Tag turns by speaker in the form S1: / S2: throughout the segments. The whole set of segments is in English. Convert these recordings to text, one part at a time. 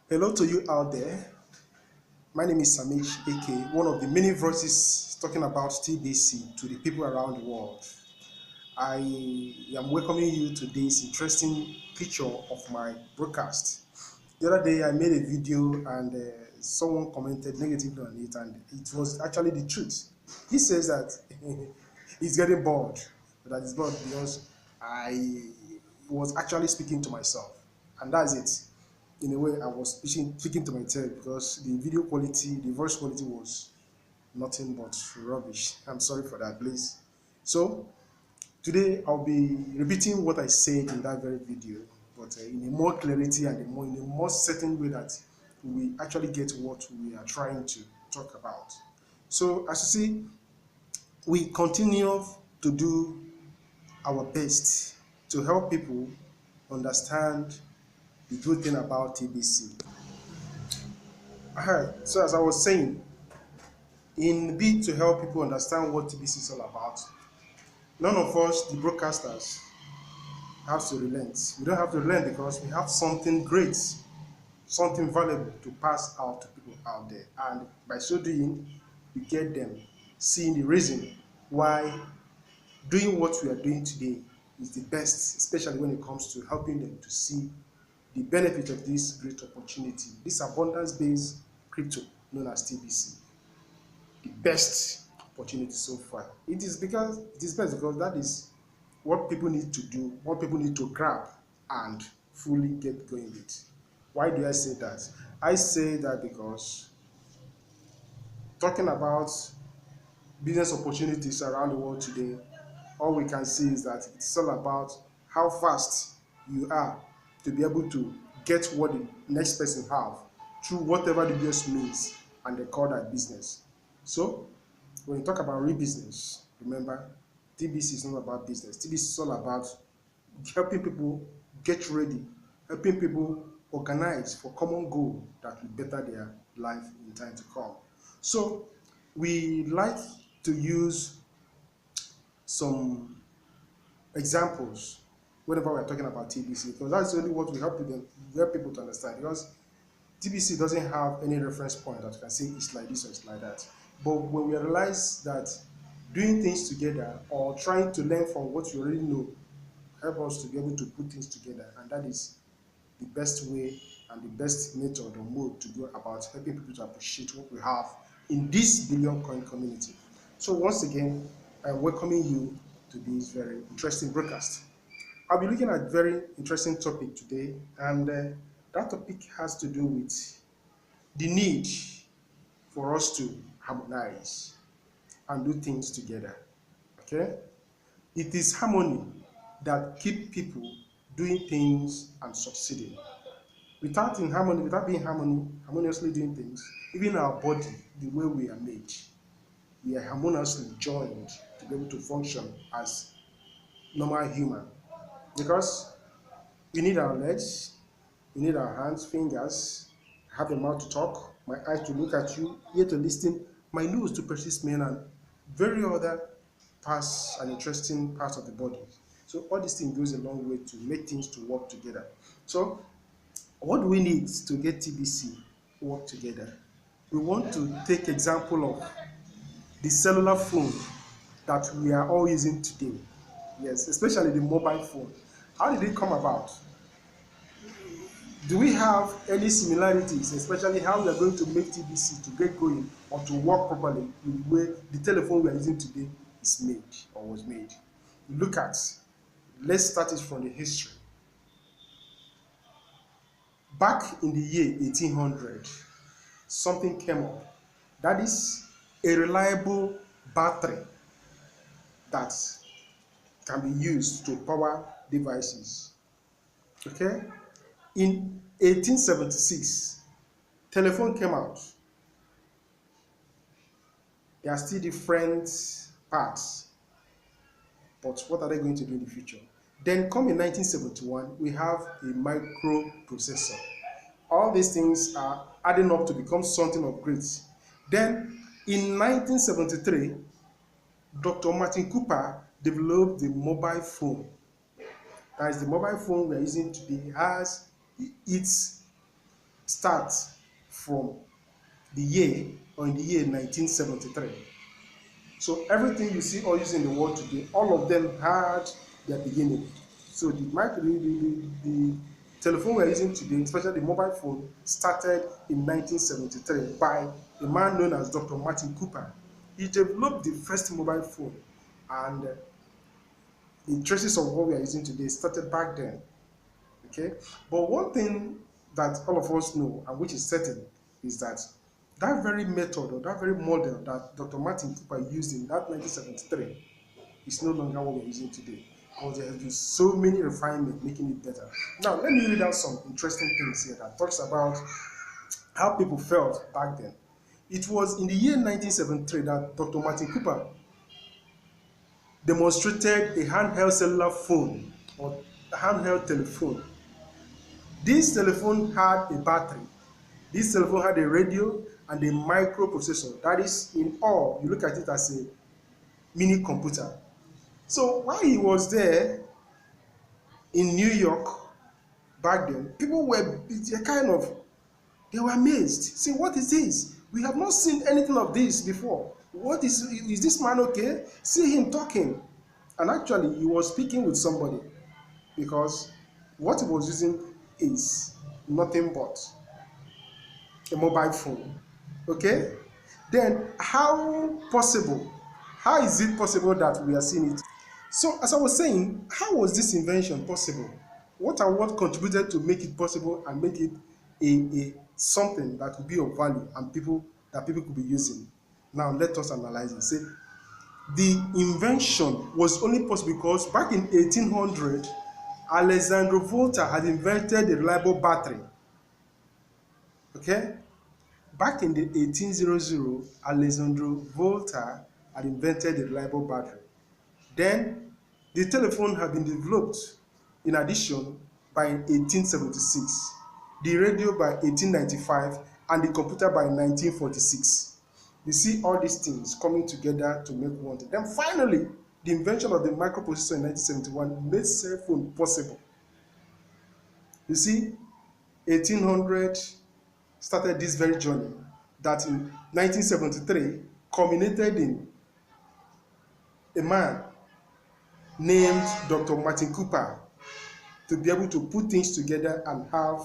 S1: Hello to you out there. My name is Samish, aka one of the many voices talking about TBC to the people around the world. I am welcoming you to this interesting picture of my broadcast. The other day, I made a video and someone commented negatively on it, and it was actually the truth. He says that he's getting bored, that he's bored because I was actually speaking to myself, and that's it. In a way, I was speaking to myself because the video quality, the voice quality was nothing but rubbish. I'm sorry for that, please. So today I'll be repeating what I said in that very video, but in a more clarity and in a more certain way that we actually get what we are trying to talk about. So as you see, we continue to do our best to help people understand the good thing about TBC. So as I was saying, in bid to help people understand what TBC is all about, none of us, the broadcasters, have to relent. We don't have to relent because we have something great, something valuable to pass out to people out there. And by so doing, we get them seeing the reason why doing what we are doing today is the best, especially when it comes to helping them to see the benefit of this great opportunity, this abundance-based crypto known as TBC. The best opportunity so far. It is best because that is what people need to do, what people need to grab and fully get going with. Why do I say that? I say that because talking about business opportunities around the world today, all we can see is that it's all about how fast you are to be able to get what the next person have through whatever the business means, and they call that business. So when you talk about real business, remember, TBC is not about business. TBC is all about helping people get ready, helping people organize for common goal that will better their life in time to come. So we like to use some examples whenever we're talking about TBC, because that's only what we help people to understand. Because TBC doesn't have any reference point that you can say it's like this or it's like that. But when we realize that doing things together or trying to learn from what you already know help us to be able to put things together, and that is the best way and the best method or mode to go about helping people to appreciate what we have in this billion coin community. So once again, I'm welcoming you to this very interesting broadcast. I'll be looking at a very interesting topic today, and that topic has to do with the need for us to harmonize and do things together. Okay? It is harmony that keep people doing things and succeeding. Without being harmoniously doing things, even our body, the way we are made, we are harmoniously joined to be able to function as normal human. Because we need our legs, we need our hands, fingers, have a mouth to talk, my eyes to look at you, ear to listen, my nose to perceive smell, and very other parts and interesting parts of the body. So all these things goes a long way to make things to work together. So what do we need to get TBC work together? We want to take example of the cellular phone that we are all using today. Yes, especially the mobile phone. How did it come about? Do we have any similarities, especially how we are going to make TBC to get going or to work properly in the way the telephone we are using today is made or was made? Look at, let's start it from the history. Back in the year 1800, something came up. That is a reliable battery that can be used to power devices. Okay? In 1876, telephone came out. There are still different parts, but what are they going to do in the future? Then come in 1971, we have a microprocessor. All these things are adding up to become something of great. Then in 1973, Dr. Martin Cooper developed the mobile phone. That is, the mobile phone we are using today has its starts from the year or in the year 1973. So everything you see all using in the world today, all of them had their beginning. So the telephone we're using today, especially the mobile phone, started in 1973 by a man known as Dr. Martin Cooper. He developed the first mobile phone, and the traces of what we are using today started back then. Okay, but one thing that all of us know, and which is certain, is that that very method or that very model that Dr. Martin Cooper used in that 1973 is no longer what we're using today, because there has been so many refinements making it better. Now, let me read out some interesting things here that talks about how people felt back then. It was in the year 1973 that Dr. Martin Cooper demonstrated a handheld cellular phone or handheld telephone. This telephone had a battery. This telephone had a radio and a microprocessor. That is, in all, you look at it as a mini computer. So while he was there in New York back then, people were they were amazed. Say, what is this? We have not seen anything of this before. What is this man okay? See him talking. And actually, he was speaking with somebody, because what he was using is nothing but a mobile phone. Okay? Then how is it possible that we are seeing it? So as I was saying, how was this invention possible? What contributed to make it possible and make it a something that would be of value and people could be using? Now let us analyze it. Say the invention was only possible because back in 1800, Alessandro Volta had invented a reliable battery. Okay? Back in the 1800, Alessandro Volta had invented a reliable battery. Then the telephone had been developed in addition by 1876, the radio by 1895, and the computer by 1946. You see all these things coming together to make one thing. Then finally, the invention of the microprocessor in 1971 made cell phone possible. You see, 1800 started this very journey that in 1973 culminated in a man named Dr. Martin Cooper to be able to put things together and have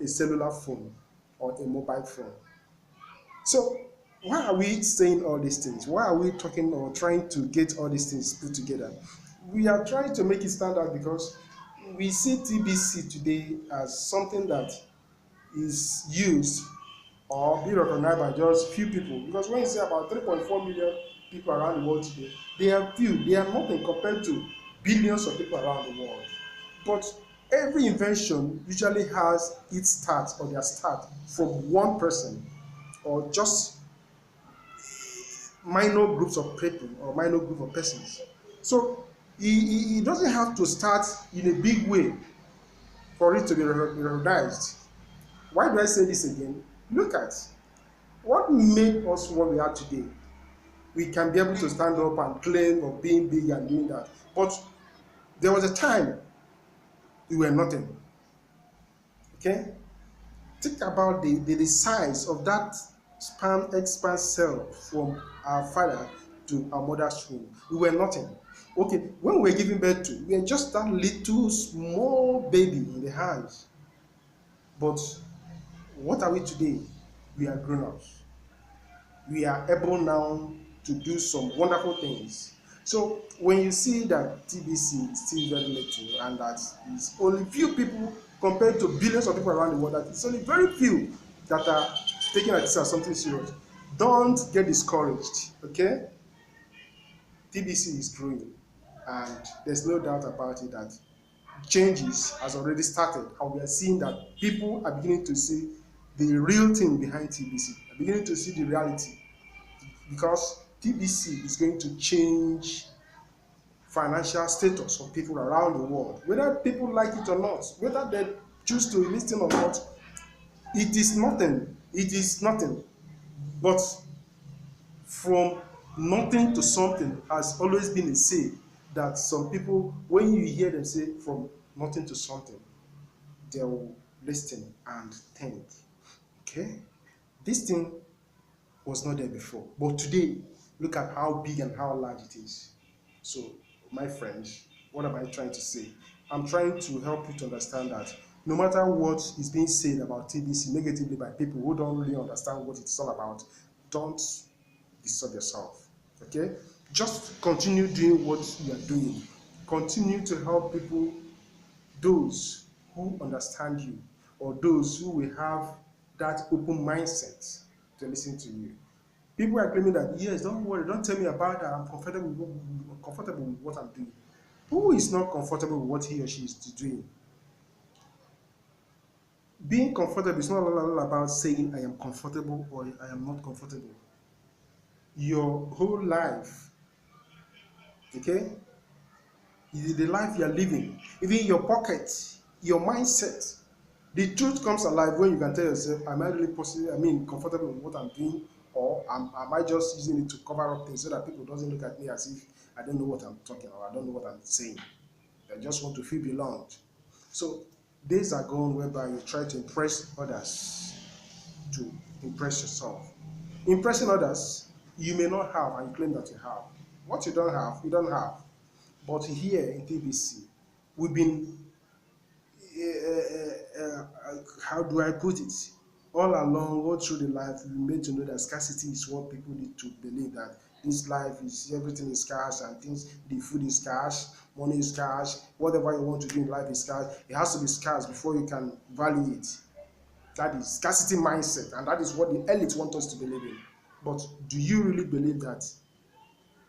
S1: a cellular phone or a mobile phone. So why are we saying all these things? Why are we talking or trying to get all these things put together? We are trying to make it stand out because we see TBC today as something that is used or be recognized by just few people. Because when you say about 3.4 million people around the world today, they are few, they are nothing compared to billions of people around the world. But every invention usually has its start or their start from one person or just minor groups of people or minor group of persons. So he doesn't have to start in a big way for it to be recognized. Why do I say this again? Look at what made us what we are today. We can be able to stand up and claim of being big and doing that. But there was a time we were nothing. Okay? Think about the size of that sperm egg sperm cell from our father to our mother's womb. We were nothing. Okay, when we were giving birth to, we were just that little small baby in the hands. But what are we today? We are grown-ups. We are able now to do some wonderful things. So when you see that TBC is still very little and that it's only few people compared to billions of people around the world, that it's only very few that are taking this as something serious, don't get discouraged, okay? TBC is growing, and there's no doubt about it that changes has already started, and we are seeing that people are beginning to see the real thing behind TBC, are beginning to see the reality, because TBC is going to change financial status of people around the world, whether people like it or not, whether they choose to listen or not. It is nothing. It is nothing. But from nothing to something has always been a say that some people, when you hear them say from nothing to something, they will listen and think. Okay? This thing was not there before. But today, look at how big and how large it is. So, my friends, what am I trying to say? I'm trying to help you to understand that no matter what is being said about TBC negatively by people who don't really understand what it's all about, don't disturb yourself. Okay? Just continue doing what you are doing. Continue to help people, those who understand you, or those who will have that open mindset to listen to you. People are claiming that, yes, don't worry, don't tell me about that. I'm comfortable with what I'm doing. Who is not comfortable with what he or she is doing? Being comfortable is not all about saying I am comfortable or I am not comfortable. Your whole life, okay, is the life you are living, even your pocket, your mindset. The truth comes alive when you can tell yourself, am I really possible, comfortable with what I'm doing, or am I just using it to cover up things so that people doesn't look at me as if I don't know what I'm talking about, I don't know what I'm saying. I just want to feel belonged. So days are gone whereby you try to impress others to impress yourself. Impressing others, you may not have, and you claim that you have. What you don't have, you don't have. But here in TBC, we've been, how do I put it? All along, all through the life, we made to know that scarcity is what people need to believe, that this life is, everything is scarce, and things, the food is scarce, money is scarce, whatever you want to do in life is scarce. It has to be scarce before you can value it. That is scarcity mindset, and that is what the elite want us to believe in. But do you really believe that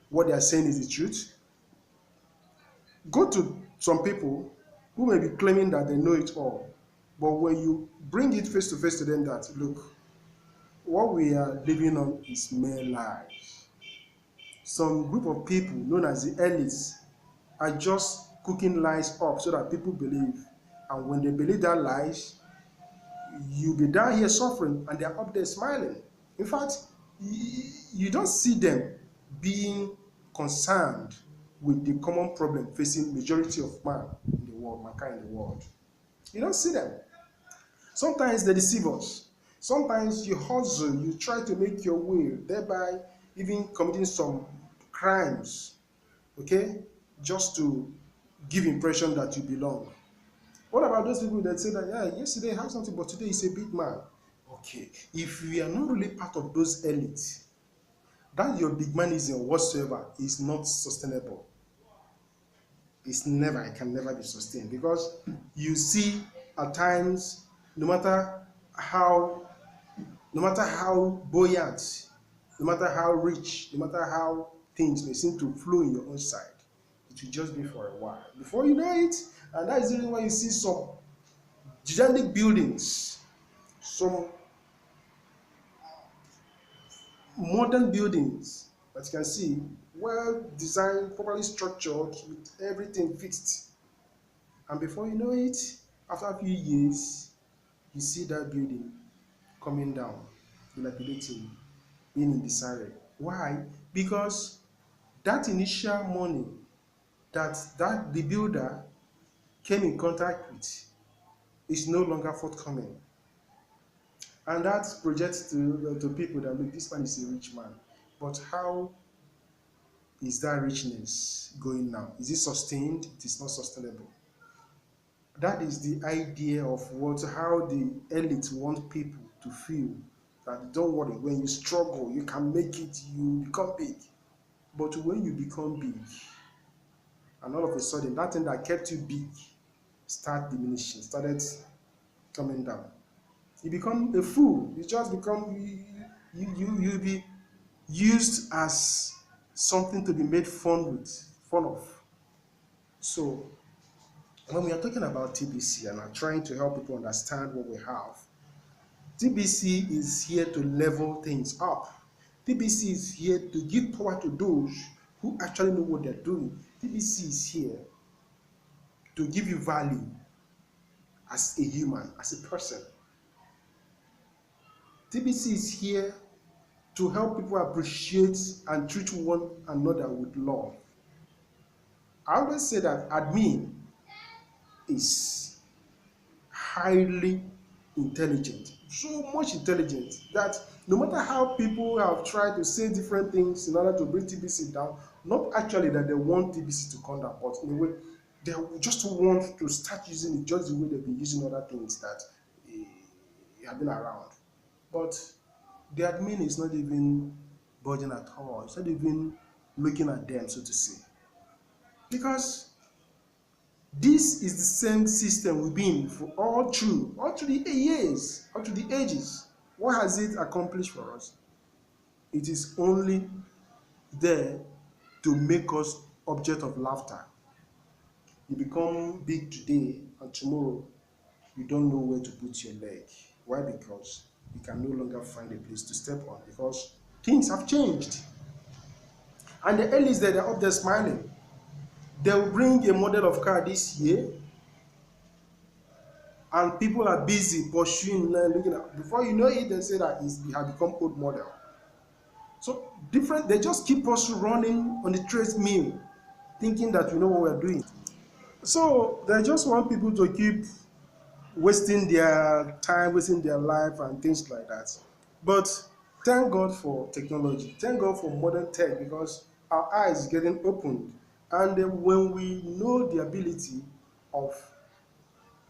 S1: what they are saying is the truth? Go to some people who may be claiming that they know it all, but when you bring it face to face to them that, look, what we are living on is mere lies. Some group of people known as the elites are just cooking lies up so that people believe. And when they believe that lies, you'll be down here suffering and they're up there smiling. In fact, you don't see them being concerned with the common problem facing majority of mankind in the world. You don't see them. Sometimes they deceive us. Sometimes you hustle, you try to make your way, thereby even committing some crimes, okay, just to give impression that you belong. What about those people that say that, yeah, yesterday I had something, but today is a big man? Okay, if we are not really part of those elites, that your big manism whatsoever is not sustainable. It's never, it can never be sustained, because you see at times, no matter how no matter how buoyant, no matter how rich, no matter how things may seem to flow in your own side, it will just be for a while before you know it. And that is the reason why you see some gigantic buildings, some modern buildings that you can see, well designed, properly structured, with everything fixed. And before you know it, after a few years, you see that building coming down, dilapidating, being in disarray. Why? Because that initial money that the builder came in contact with is no longer forthcoming. And that projects to people that, look, this man is a rich man. But how is that richness going now? Is it sustained? It is not sustainable. That is the idea of how the elite want people to feel, that don't worry, when you struggle, you can make it, you become big. But when you become big, and all of a sudden, that thing that kept you big started coming down. You become a fool. You just become, you be used as something to be made fun of. So when we are talking about TBC and are trying to help people understand what we have, TBC is here to level things up. TBC is here to give power to those who actually know what they're doing. TBC is here to give you value as a human, as a person. TBC is here to help people appreciate and treat one another with love. I always say that admin is highly intelligent, so much intelligent that no matter how people have tried to say different things in order to bring TBC down, not actually that they want TBC to come down, but in a way they just want to start using it just the way they've been using other things that have been around. But the admin is not even budging at all. It's not even looking at them, so to say. Because this is the same system we've been for all through the years, all through the ages. What has it accomplished for us? It is only there to make us object of laughter. You become big today and tomorrow you don't know where to put your leg. Why? Because you can no longer find a place to step on because things have changed. And the earliest they're up there smiling. They'll bring a model of car this year and people are busy pursuing looking at before you know it they say that it has become old model. So different they just keep us running on the treadmill thinking that we know what we're doing. So they just want people to keep wasting their time, wasting their life and things like that. But thank God for technology, thank God for modern tech because our eyes getting opened. And when we know the ability of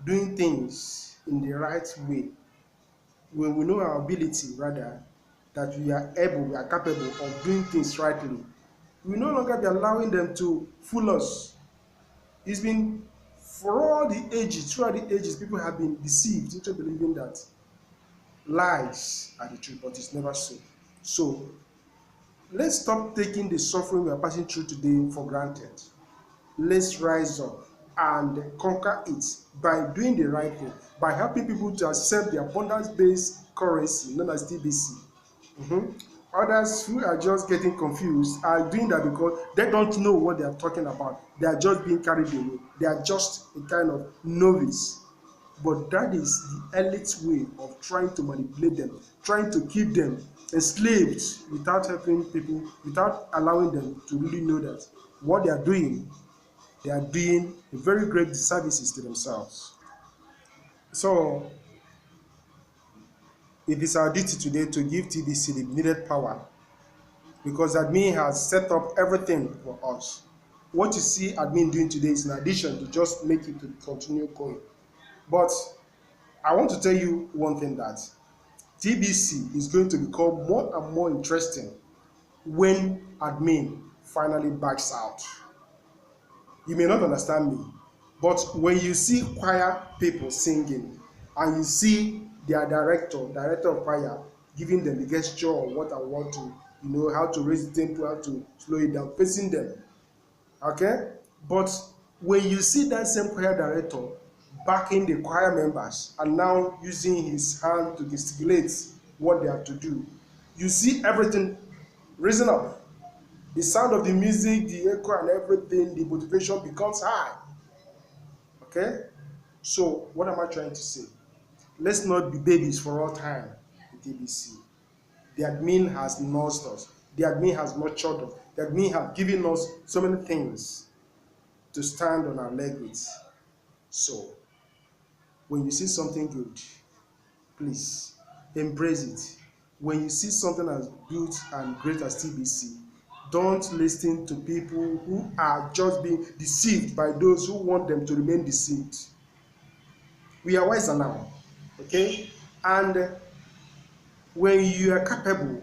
S1: doing things in the right way, when we know our ability rather, that we are able, we are capable of doing things rightly, we no longer be allowing them to fool us. It's been for all the ages, throughout the ages, people have been deceived into believing that lies are the truth, but it's never so. So let's stop taking the suffering we are passing through today for granted. Let's rise up and conquer it by doing the right thing, by helping people to accept the abundance-based currency known as TBC. Others who are just getting confused are doing that because they don't know what they are talking about. They are just being carried away. They are just a kind of novice. But that is the elite way of trying to manipulate them, trying to keep them enslaved without helping people, without allowing them to really know that what they are doing a very great disservices to themselves. So it is our duty today to give TBC the needed power because admin has set up everything for us. What you see admin doing today is in addition to just make it to continue going. But I want to tell you one thing that TBC is going to become more and more interesting when admin finally backs out. You may not understand me, but when you see choir people singing and you see their director of choir giving them the gesture of what I want to, how to raise the tempo, how to slow it down, facing them, okay? But when you see that same choir director backing the choir members and now using his hand to gesticulate what they have to do, you see everything raising up. The sound of the music, the echo and everything, the motivation becomes high. Okay? So what am I trying to say? Let's not be babies for all time in TBC. The admin has nursed us. The admin has nurtured us. The admin has given us so many things to stand on our leg with. So when you see something good, please embrace it. When you see something as good and great as TBC, don't listen to people who are just being deceived by those who want them to remain deceived. We are wiser now, okay? And when you are capable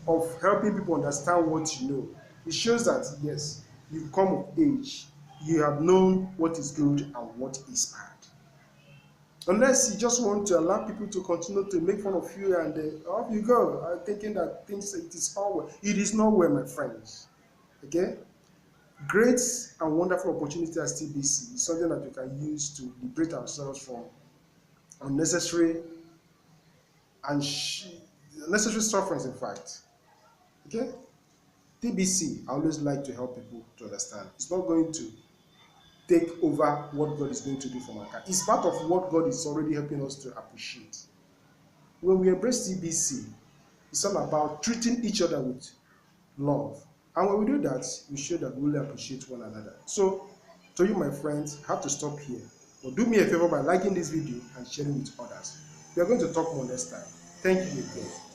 S1: of helping people understand what you know, it shows that yes, you've come of age, you have known what is good and what is bad. Unless you just want to allow people to continue to make fun of you and off you go, thinking that things it is all well. It is not well, my friends. Okay? Great and wonderful opportunity as TBC is something that we can use to liberate ourselves from unnecessary and necessary sufferings, in fact. Okay? TBC, I always like to help people to understand. It's not going to take over what God is going to do for mankind. It's part of what God is already helping us to appreciate. When we embrace TBC, it's all about treating each other with love. And when we do that, we show that we really appreciate one another. So, to you, my friends, I have to stop here. But do me a favor by liking this video and sharing it with others. We are going to talk more next time. Thank you again.